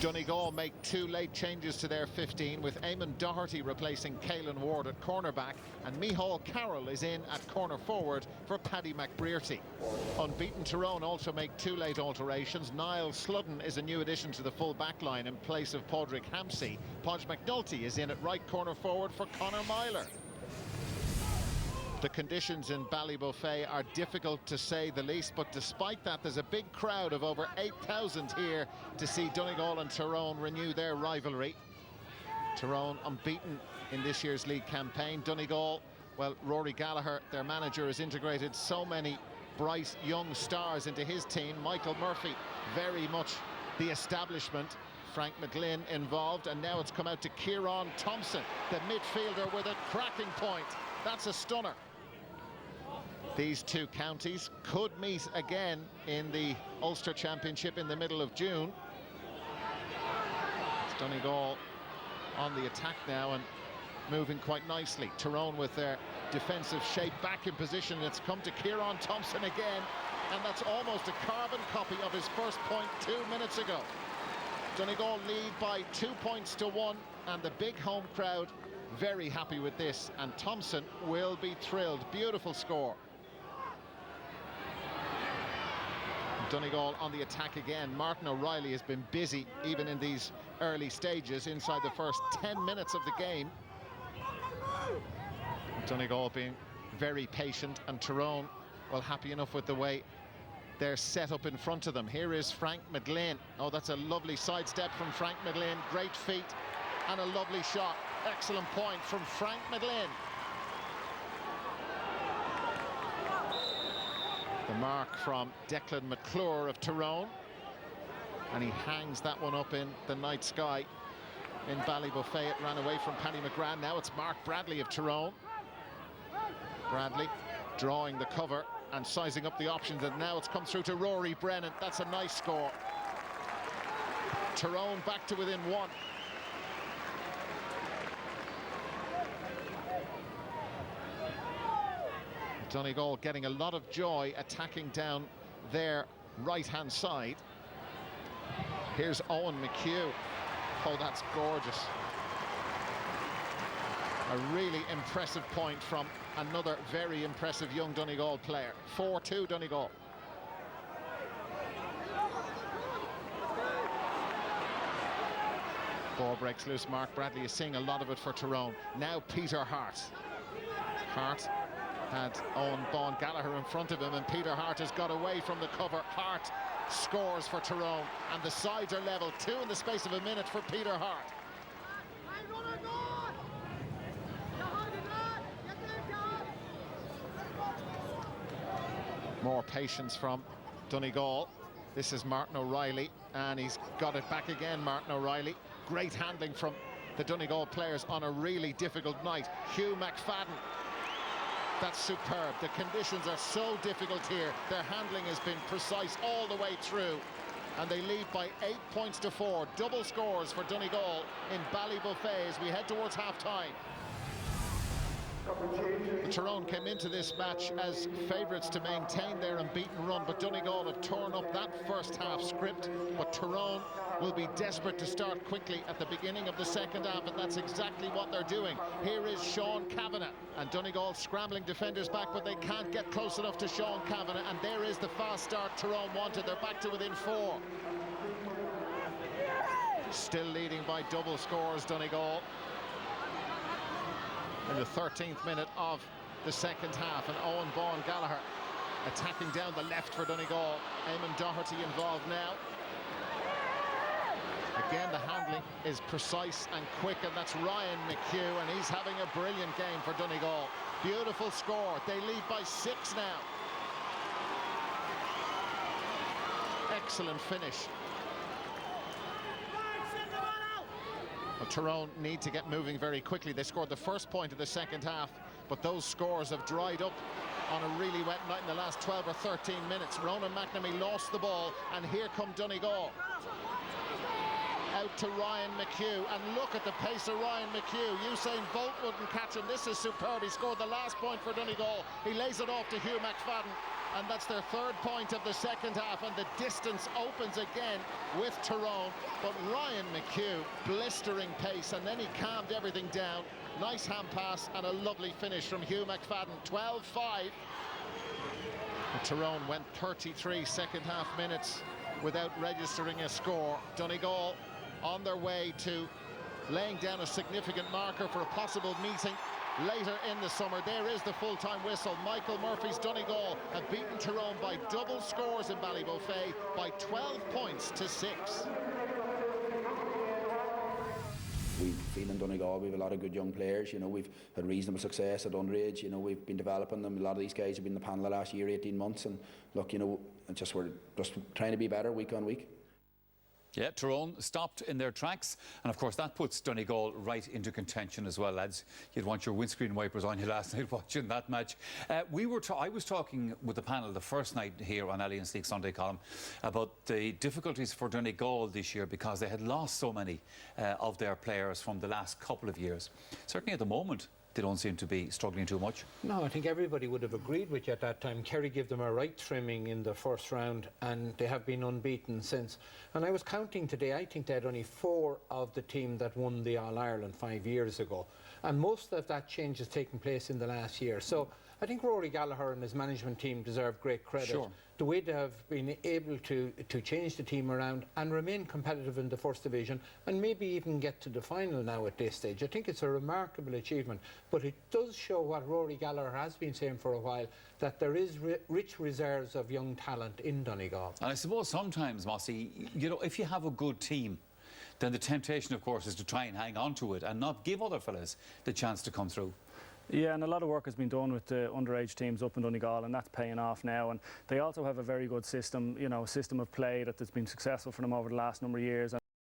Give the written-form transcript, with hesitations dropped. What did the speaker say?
Donegal make two late changes to their 15, with Eamon Doherty replacing Caelan Ward at cornerback, and Micheál Carroll is in at corner forward for Paddy McBrearty. Unbeaten Tyrone also make two late alterations. Niall Sludden is a new addition to the full back line in place of Padraig Hampsey. Podge McNulty is in at right corner forward for Conor Myler. The conditions in Ballybofey are difficult to say the least, but despite that, there's a big crowd of over 8,000 here to see Donegal and Tyrone renew their rivalry. Tyrone unbeaten in this year's league campaign. Donegal, well, Rory Gallagher, their manager, has integrated so many bright young stars into his team. Michael Murphy, very much the establishment. Frank McGlynn involved, and now it's come out to Kieran Thompson, the midfielder, with a cracking point. That's a stunner. These two counties could meet again in the Ulster Championship in the middle of June. It's Donegal on the attack now and moving quite nicely. Tyrone with their defensive shape back in position. It's come to Kieran Thompson again, and that's almost a carbon copy of his first point 2 minutes ago. Donegal lead by 2 points to 1, and the big home crowd very happy with this, and Thompson will be thrilled. Beautiful score. Donegal on the attack again. Martin O'Reilly has been busy even in these early stages inside the first 10 minutes of the game. Donegal being very patient, and Tyrone, well, happy enough with the way they're set up in front of them. Here is Frank McGlynn. Oh, that's a lovely sidestep from Frank McGlynn. Great feet and a lovely shot. Excellent point from Frank McGlynn. The mark from Declan McClure of Tyrone, and he hangs that one up in the night sky in Ballybofey. It ran away from Paddy McGrath. Now it's Mark Bradley of Tyrone. Bradley drawing the cover and sizing up the options, and now it's come through to Rory Brennan. That's a nice score. Tyrone back to within one. Donegal getting a lot of joy attacking down their right-hand side. Here's Owen McHugh. Oh, that's gorgeous. A really impressive point from another very impressive young Donegal player. 4-2 Donegal. Ball breaks loose. Mark Bradley is seeing a lot of it for Tyrone. Now Peter Hart. Hart had Owen Bawn Gallagher in front of him, and Peter Hart has got away from the cover. Hart scores for Tyrone, and the sides are level. Two in the space of a minute for Peter Hart. More patience from Donegal. This is Martin O'Reilly, and he's got it back again. Martin O'Reilly. Great handling from the Donegal players on a really difficult night. Hugh McFadden. That's superb. The conditions are so difficult here. Their handling has been precise all the way through, and they lead by 8 points to 4. Double scores for Donegal in Ballybofey as we head towards half-time. Tyrone came into this match as favourites to maintain their unbeaten run, but Donegal have torn up that first half script. But Tyrone will be desperate to start quickly at the beginning of the second half, and that's exactly what they're doing. Here is Sean Kavanagh, and Donegal scrambling defenders back, but they can't get close enough to Sean Kavanagh, and there is the fast start Tyrone wanted. They're back to within 4. Still leading by double scores, Donegal, in the 13th minute of the second half, and Owen Bawn Gallagher attacking down the left for Donegal. Eamon Doherty involved now. Again, the handling is precise and quick, and that's Ryan McHugh, and he's having a brilliant game for Donegal. Beautiful score. They lead by 6 now. Excellent finish. Well, Tyrone need to get moving very quickly. They scored the first point of the second half, but those scores have dried up on a really wet night in the last 12 or 13 minutes. Ronan McNamee lost the ball, and here come Donegal. Out to Ryan McHugh, and look at the pace of Ryan McHugh. Usain Bolt wouldn't catch him. This is superb. He scored the last point for Donegal. He lays it off to Hugh McFadden. and that's their third point of the second half, and the distance opens again with Tyrone. But Ryan McHugh, blistering pace, and then he calmed everything down. Nice hand pass and a lovely finish from Hugh McFadden. 12-5. Tyrone went 33 second half minutes without registering a score. Donegal on their way to laying down a significant marker for a possible meeting later in the summer. There is the full-time whistle. Michael Murphy's Donegal have beaten Tyrone by double scores in Ballybofey by 12 points to 6. We feel in Donegal we have a lot of good young players. You know, we've had reasonable success at underage. You know, we've been developing them. A lot of these guys have been in the panel the last year, 18 months, and look, you know, we're just trying to be better week on week. Yeah, Tyrone stopped in their tracks, and of course that puts Donegal right into contention as well, lads. You'd want your windscreen wipers on you last night watching that match. I was talking with the panel the first night here on Ali and Sleek's Sunday column about the difficulties for Donegal this year because they had lost so many of their players from the last couple of years. Certainly at the moment, they don't seem to be struggling too much. No, I think everybody would have agreed with you at that time. Kerry gave them a right trimming in the first round, and they have been unbeaten since. And I was counting today, I think they had only 4 of the team that won the All-Ireland 5 years ago. And most of that change has taken place in the last year. So I think Rory Gallagher and his management team deserve great credit. Sure. The way they have been able to change the team around and remain competitive in the first division and maybe even get to the final now at this stage. I think it's a remarkable achievement, but it does show what Rory Gallagher has been saying for a while, that there is rich reserves of young talent in Donegal. And I suppose sometimes, Mossy, you know, if you have a good team, then the temptation, of course, is to try and hang on to it and not give other fellas the chance to come through. Yeah, and a lot of work has been done with the underage teams up in Donegal, and that's paying off now. And they also have a very good system, you know, system of play that has been successful for them over the last number of years.